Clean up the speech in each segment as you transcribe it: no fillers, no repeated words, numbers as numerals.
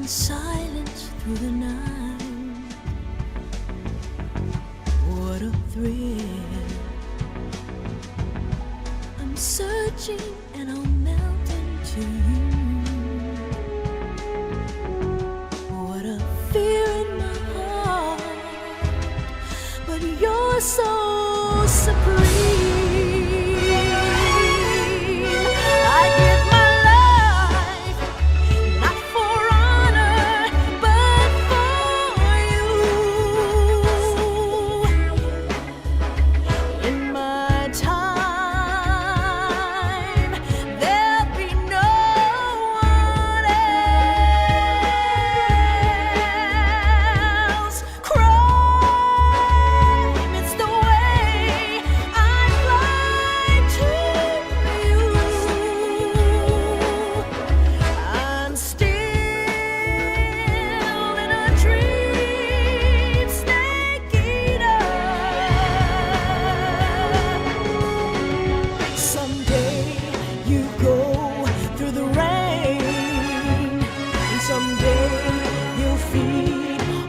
in silence through the night. What a thrill. I'm searching and I'll melt into you. What a fear in my heart, but you're so supreme.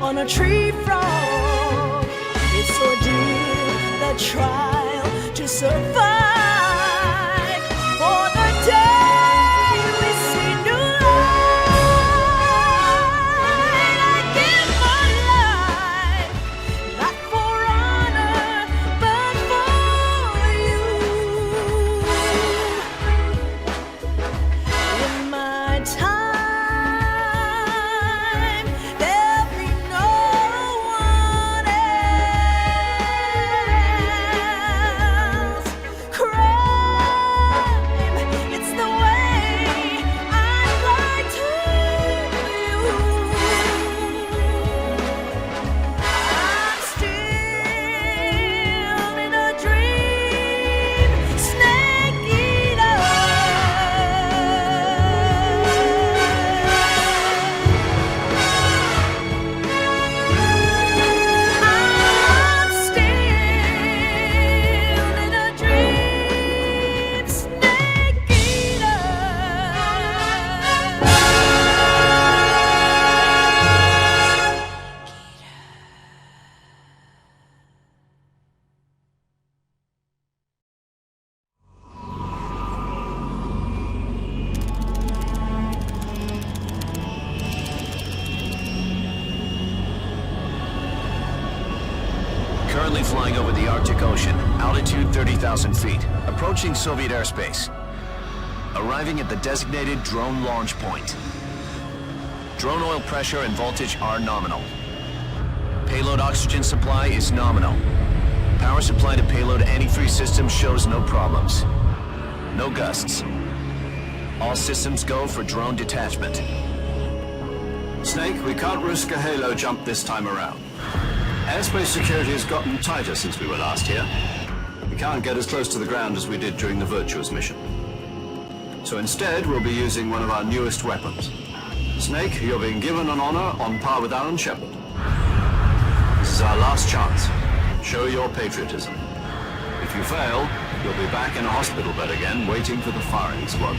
On a tree frog, it's ordeal, the trial to survive. For the day we see new light, I give my life, not for honor, but for you. In my time, Currently flying over the Arctic Ocean, altitude 30,000 feet, approaching Soviet airspace. Arriving at the designated drone launch point. Drone oil pressure and voltage are nominal. Payload oxygen supply is nominal. Power supply to payload antifreeze system shows no problems. No gusts. All systems go for drone detachment. Snake, we can't risk a halo jump this time around. Airspace security has gotten tighter since we were last here. We can't get as close to the ground as we did during the Virtuous mission. So instead, we'll be using one of our newest weapons. Snake, you're being given an honor on par with Alan Shepard. This is our last chance. Show your patriotism. If you fail, you'll be back in a hospital bed again, waiting for the firing squad.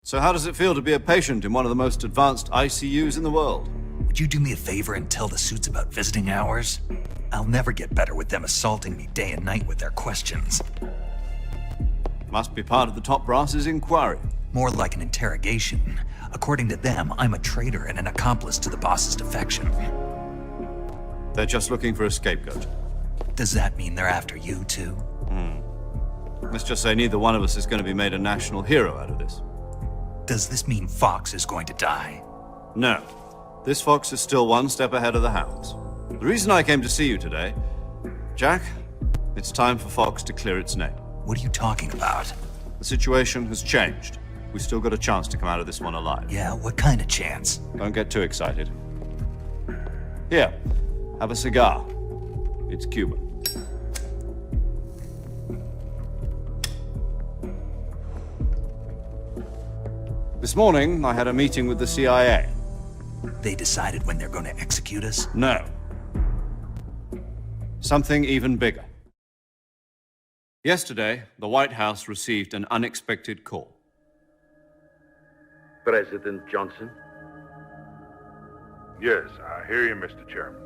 So how does it feel to be a patient in one of the most advanced ICUs in the world? Would you do me a favor and tell the suits about visiting hours? I'll never get better with them assaulting me day and night with their questions. Must be part of the top brass's inquiry. More like an interrogation. According to them, I'm a traitor and an accomplice to the boss's defection. They're just looking for a scapegoat. Does that mean they're after you, too? Let's just say neither one of us is going to be made a national hero out of this. Does this mean Fox is going to die? No. This fox is still one step ahead of the hounds. The reason I came to see you today, Jack, it's time for Fox to clear its name. What are you talking about? The situation has changed. We've still got a chance to come out of this one alive. Yeah, what kind of chance? Don't get too excited. Here, have a cigar. It's Cuban. This morning, I had a meeting with the CIA. They decided when they're going to execute us? No. Something even bigger. Yesterday, the White House received an unexpected call. President Johnson? Yes, I hear you, Mr. Chairman.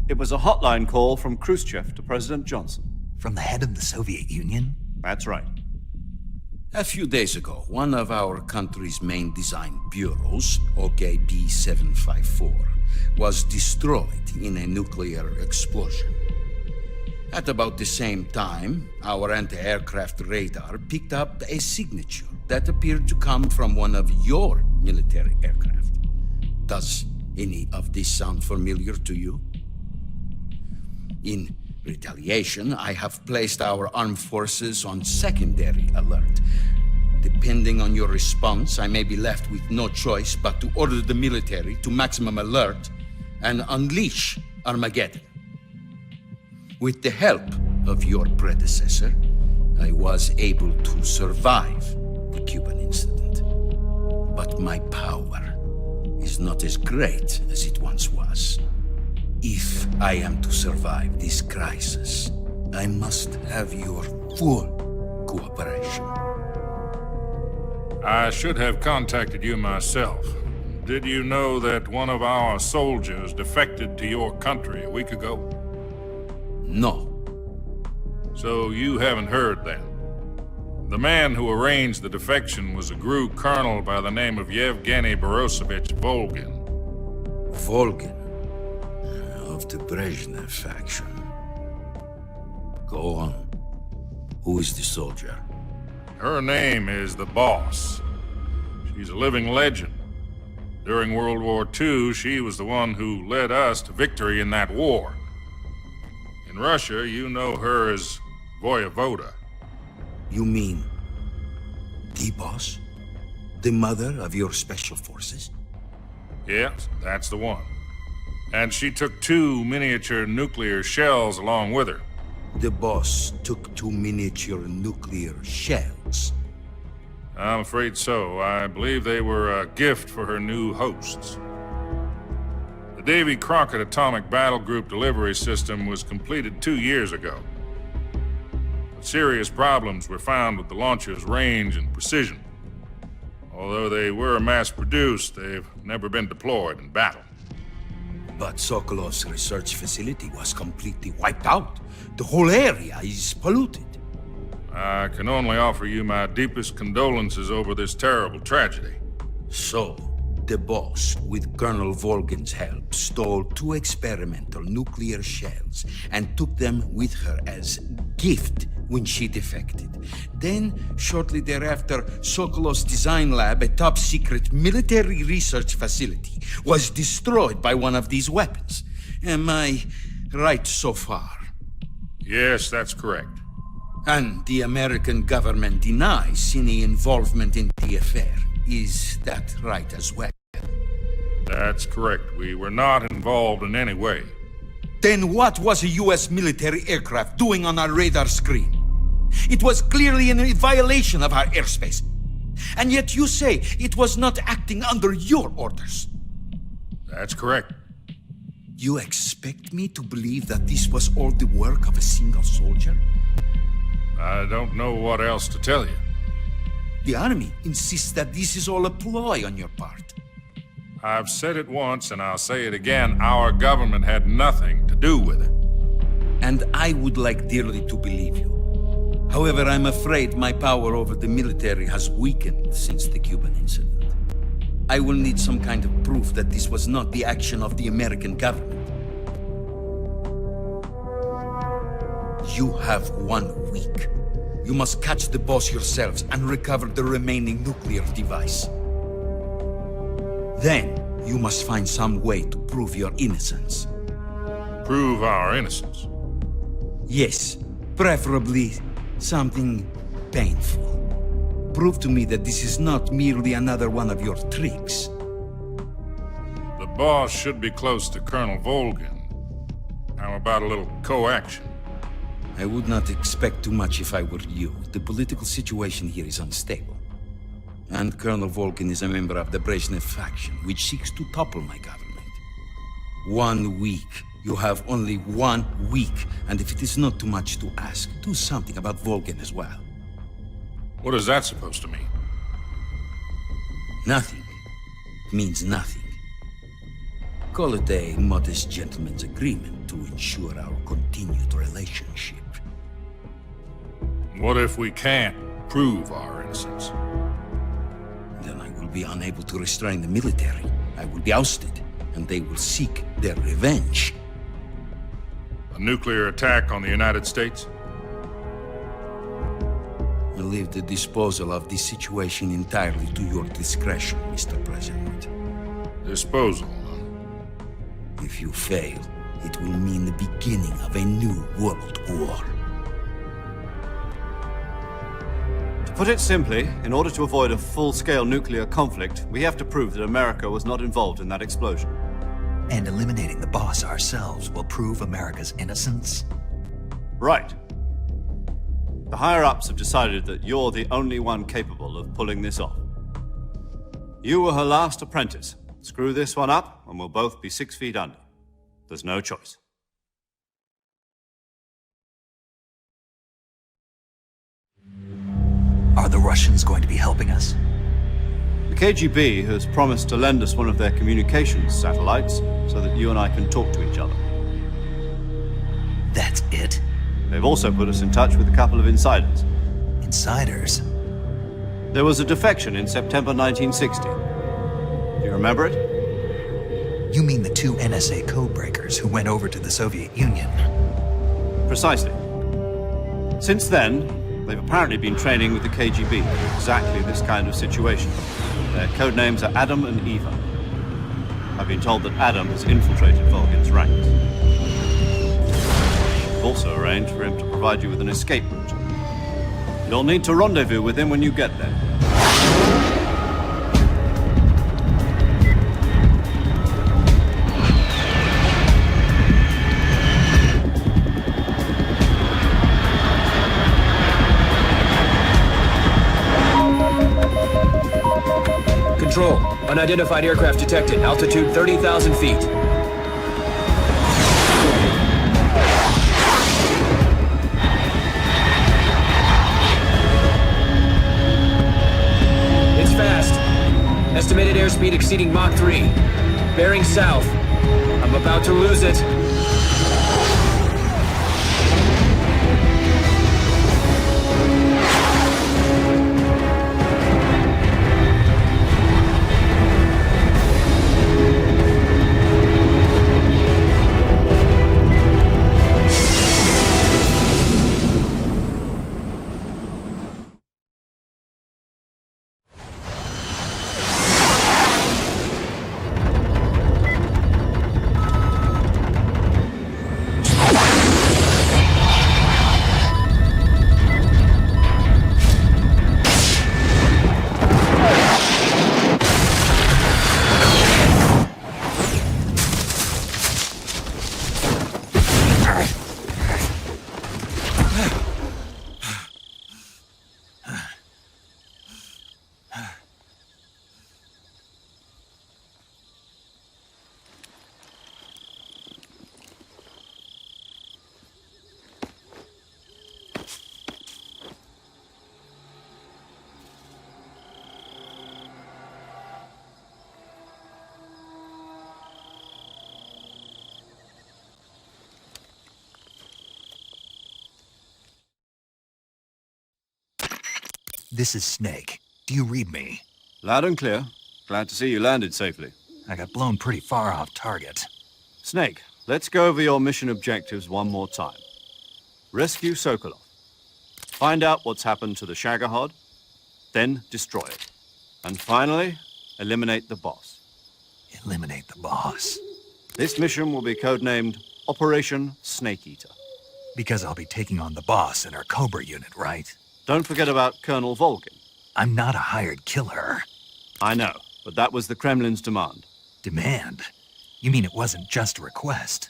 It was a hotline call from Khrushchev to President Johnson. From the head of the Soviet Union? That's right. A few days ago, one of our country's main design bureaus, OKB 754, was destroyed in a nuclear explosion. At about the same time, our anti-aircraft radar picked up a signature that appeared to come from one of your military aircraft. Does any of this sound familiar to you? In retaliation, I have placed our armed forces on secondary alert. Depending on your response, I may be left with no choice but to order the military to maximum alert and unleash Armageddon. With the help of your predecessor, I was able to survive the Cuban incident. But my power is not as great as it once was. If I am to survive this crisis, I must have your full cooperation. I should have contacted you myself. Did you know that one of our soldiers defected to your country a week ago? No. So you haven't heard then. The man who arranged the defection was a GRU colonel by the name of Yevgeny Borisovich Volgin. Volgin, of the Brezhnev faction. Go on. Who is the soldier? Her name is the Boss. She's a living legend. During World War II, she was the one who led us to victory in that war. In Russia, you know her as Voyevoda. You mean the boss? The mother of your special forces? Yes, that's the one. And she took 2 miniature nuclear shells along with her. The boss took 2 miniature nuclear shells. I'm afraid so. I believe they were a gift for her new hosts. The Davy Crockett Atomic Battle Group delivery system was completed 2 years ago. But serious problems were found with the launcher's range and precision. Although they were mass-produced, they've never been deployed in battle. But Sokolov's research facility was completely wiped out. The whole area is polluted. I can only offer you my deepest condolences over this terrible tragedy. So, the boss, with Colonel Volgin's help, stole 2 experimental nuclear shells and took them with her as gift when she defected. Then, shortly thereafter, Sokolov's design lab, a top-secret military research facility, was destroyed by one of these weapons. Am I right so far? Yes, that's correct. And the American government denies any involvement in the affair. Is that right as well? That's correct. We were not involved in any way. Then what was a U.S. military aircraft doing on our radar screen? It was clearly in violation of our airspace. And yet you say it was not acting under your orders. That's correct. You expect me to believe that this was all the work of a single soldier? I don't know what else to tell you. The army insists that this is all a ploy on your part. I've said it once and I'll say it again. Our government had nothing to do with it. And I would like dearly to believe you. However, I'm afraid my power over the military has weakened since the Cuban incident. I will need some kind of proof that this was not the action of the American government. You have 1 week. You must catch the boss yourselves and recover the remaining nuclear device. Then, you must find some way to prove your innocence. Prove our innocence. Yes, preferably something painful. Prove to me that this is not merely another one of your tricks. The boss should be close to Colonel Volgin. How about a little co-action? I would not expect too much if I were you. The political situation here is unstable. And Colonel Volgin is a member of the Brezhnev faction, which seeks to topple my government. 1 week You have only 1 week, and if it is not too much to ask, do something about Volgin as well. What is that supposed to mean? Nothing means nothing. Call it a modest gentleman's agreement to ensure our continued relationship. What if we can't prove our innocence? Then I will be unable to restrain the military. I will be ousted, and they will seek their revenge. A nuclear attack on the United States? I leave the disposal of this situation entirely to your discretion, Mr. President. Disposal, huh? If you fail, it will mean the beginning of a new world war. To put it simply, in order to avoid a full-scale nuclear conflict, we have to prove that America was not involved in that explosion. And eliminating the boss ourselves will prove America's innocence? Right. The higher-ups have decided that you're the only one capable of pulling this off. You were her last apprentice. Screw this one up, and we'll both be 6 feet under. There's no choice. Are the Russians going to be helping us? The KGB has promised to lend us one of their communications satellites so that you and I can talk to each other. That's it? They've also put us in touch with a couple of insiders. Insiders? There was a defection in September 1960. Do you remember it? You mean the 2 NSA codebreakers who went over to the Soviet Union? Precisely. Since then, they've apparently been training with the KGB for exactly this kind of situation. Their code names are Adam and Eva. I've been told that Adam has infiltrated Volgin's ranks. We've also arranged for him to provide you with an escape route. You'll need to rendezvous with him when you get there. Control. Unidentified aircraft detected. Altitude 30,000 feet. It's fast. Estimated airspeed exceeding Mach 3. Bearing south. I'm about to lose it. This is Snake. Do you read me? Loud and clear. Glad to see you landed safely. I got blown pretty far off target. Snake, let's go over your mission objectives one more time. Rescue Sokolov. Find out what's happened to the Shagohod, then destroy it. And finally, eliminate the boss. Eliminate the boss. This mission will be codenamed Operation Snake Eater. Because I'll be taking on the boss in our Cobra unit, right? Don't forget about Colonel Volgin. I'm not a hired killer. I know, but that was the Kremlin's demand. Demand? You mean it wasn't just a request?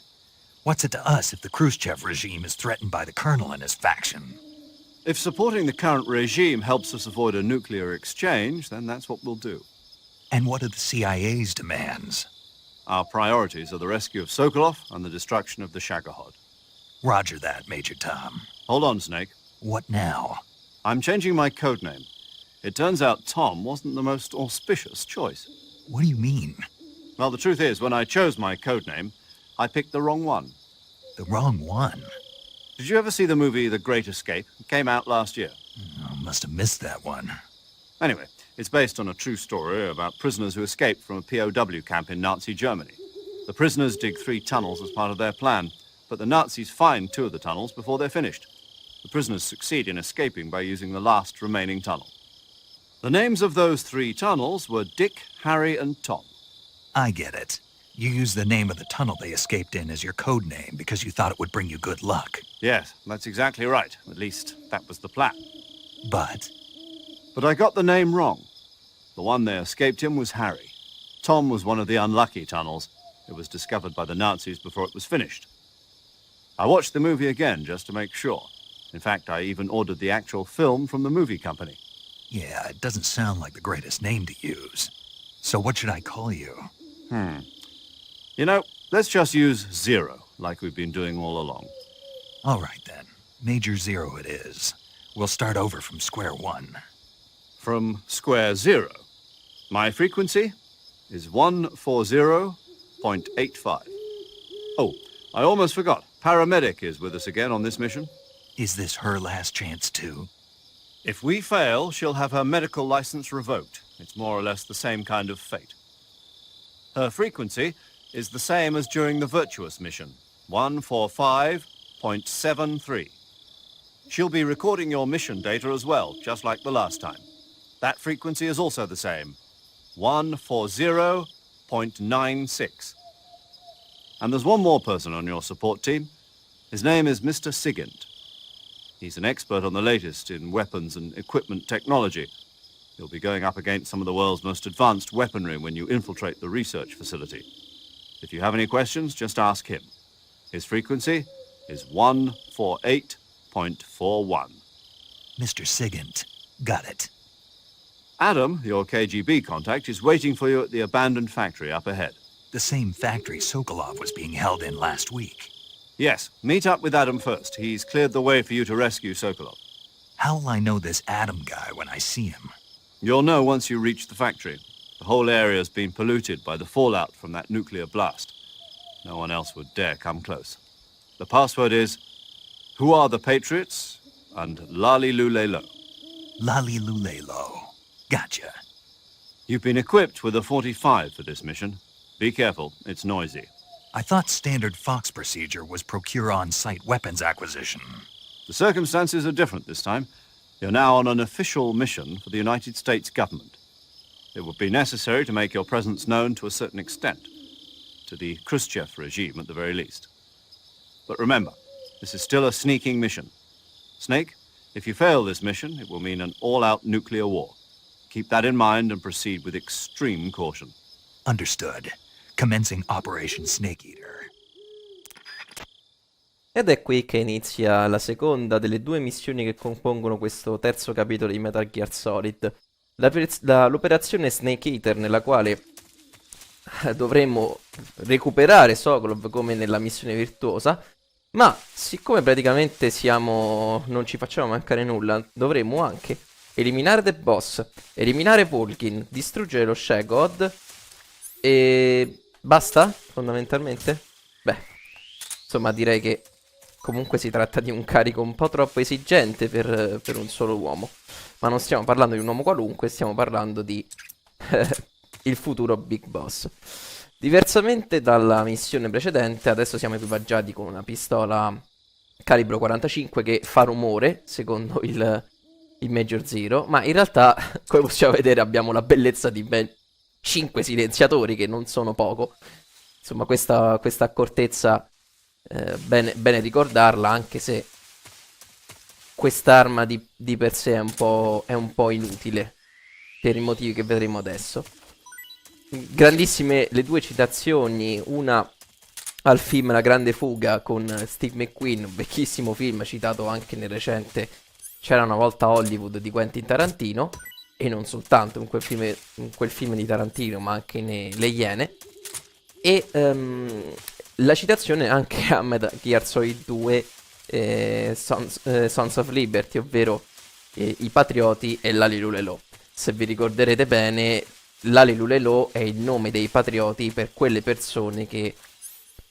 What's it to us if the Khrushchev regime is threatened by the colonel and his faction? If supporting the current regime helps us avoid a nuclear exchange, then that's what we'll do. And what are the CIA's demands? Our priorities are the rescue of Sokolov and the destruction of the Shagohod. Roger that, Major Tom. Hold on, Snake. What now? I'm changing my codename. It turns out Tom wasn't the most auspicious choice. What do you mean? Well, the truth is, when I chose my codename, I picked the wrong one. The wrong one? Did you ever see the movie The Great Escape? It came out last year. Oh, must have missed that one. Anyway, it's based on a true story about prisoners who escaped from a POW camp in Nazi Germany. The prisoners dig 3 tunnels as part of their plan, but the Nazis find 2 of the tunnels before they're finished. The prisoners succeed in escaping by using the last remaining tunnel. The names of those 3 tunnels were Dick, Harry, and Tom. I get it. You used the name of the tunnel they escaped in as your code name because you thought it would bring you good luck. Yes, that's exactly right. At least, that was the plan. But But I got the name wrong. The one they escaped in was Harry. Tom was one of the unlucky tunnels. It was discovered by the Nazis before it was finished. I watched the movie again just to make sure. In fact, I even ordered the actual film from the movie company. yeah, it doesn't sound like the greatest name to use. So what should I call you? You know, let's just use Zero, like we've been doing all along. All right then. Major Zero it is. We'll start over from square one. From square zero. My frequency is 140.85. Oh, I almost forgot. Paramedic is with us again on this mission. Is this her last chance too? If we fail, she'll have her medical license revoked. It's more or less the same kind of fate. Her frequency is the same as during the Virtuous mission, 145.73. She'll be recording your mission data as well, just like the last time. That frequency is also the same, 140.96. And there's one more person on your support team. His name is Mr. Sigint. He's an expert on the latest in weapons and equipment technology. You'll be going up against some of the world's most advanced weaponry when you infiltrate the research facility. If you have any questions, just ask him. His frequency is 148.41. Mr. Sigint. Got it. Adam, your KGB contact, is waiting for you at the abandoned factory up ahead. The same factory Sokolov was being held in last week. Yes, meet up with Adam first. He's cleared the way for you to rescue Sokolov. How will I know this Adam guy when I see him? You'll know once you reach the factory. The whole area's been polluted by the fallout from that nuclear blast. No one else would dare come close. The password is, "Who are the Patriots?" and "Lali Lulelo." Lali Lulelo. Gotcha. You've been equipped with a 45 for this mission. Be careful, it's noisy. I thought standard Fox procedure was procure on-site weapons acquisition. The circumstances are different this time. You're now on an official mission for the United States government. It would be necessary to make your presence known to a certain extent, to the Khrushchev regime at the very least. But remember, this is still a sneaking mission. Snake, if you fail this mission, it will mean an all-out nuclear war. Keep that in mind and proceed with extreme caution. Understood. Commencing Operation Snake Eater. Ed è qui che inizia la seconda delle 2 missioni che compongono questo terzo capitolo di Metal Gear Solid. L'operazione Snake Eater, nella quale dovremmo recuperare Sokolov come nella missione virtuosa, ma siccome praticamente non ci facciamo mancare nulla, dovremmo anche eliminare The Boss, eliminare Volgin, distruggere lo Shagohod e basta, fondamentalmente? Beh, insomma direi che comunque si tratta di un carico un po' troppo esigente per un solo uomo. Ma non stiamo parlando di un uomo qualunque, stiamo parlando di il futuro Big Boss. Diversamente dalla missione precedente, adesso siamo equipaggiati con una pistola calibro 45 che fa rumore, secondo il Major Zero, ma in realtà, come possiamo vedere, abbiamo la bellezza di ben 5 silenziatori, che non sono poco. Insomma, questa accortezza, bene ricordarla, anche se quest'arma di per sé è un po' inutile, per i motivi che vedremo adesso. Grandissime le 2 citazioni, una al film La Grande Fuga con Steve McQueen, un vecchissimo film citato anche nel recente C'era una volta Hollywood di Quentin Tarantino, e non soltanto in quel film di Tarantino, ma anche nelle Iene. E la citazione anche a Metal Gear Solid 2 Sons of Liberty, ovvero i patrioti e l'Alilulelo. Se vi ricorderete bene, l'Alilulelo è il nome dei patrioti per quelle persone che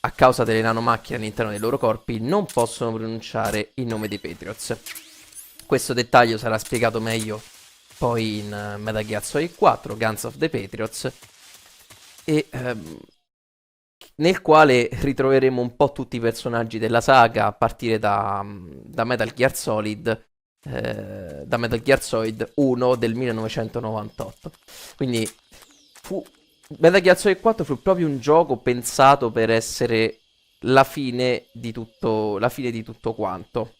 a causa delle nanomacchine all'interno dei loro corpi non possono pronunciare il nome dei Patriots. Questo dettaglio sarà spiegato meglio poi in Metal Gear Solid 4, Guns of the Patriots, e nel quale ritroveremo un po' tutti i personaggi della saga a partire da Metal Gear Solid, da Metal Gear Solid 1 del 1998. Quindi Metal Gear Solid 4 fu proprio un gioco pensato per essere la fine di tutto quanto.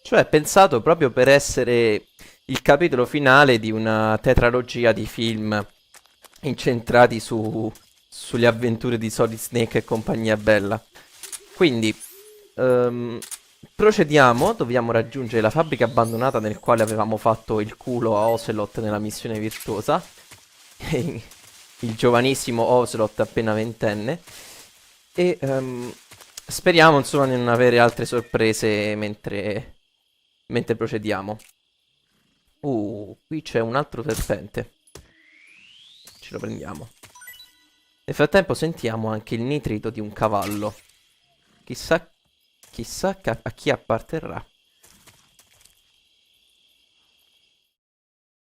Cioè pensato proprio per essere il capitolo finale di una tetralogia di film incentrati sulle avventure di Solid Snake e compagnia bella. Quindi procediamo, dobbiamo raggiungere la fabbrica abbandonata nel quale avevamo fatto il culo a Ocelot nella missione virtuosa. Il giovanissimo Ocelot appena ventenne. E speriamo insomma di non avere altre sorprese mentre procediamo. Qui c'è un altro serpente. Ce lo prendiamo. Nel frattempo sentiamo anche il nitrito di un cavallo. Chissà a chi apparterrà.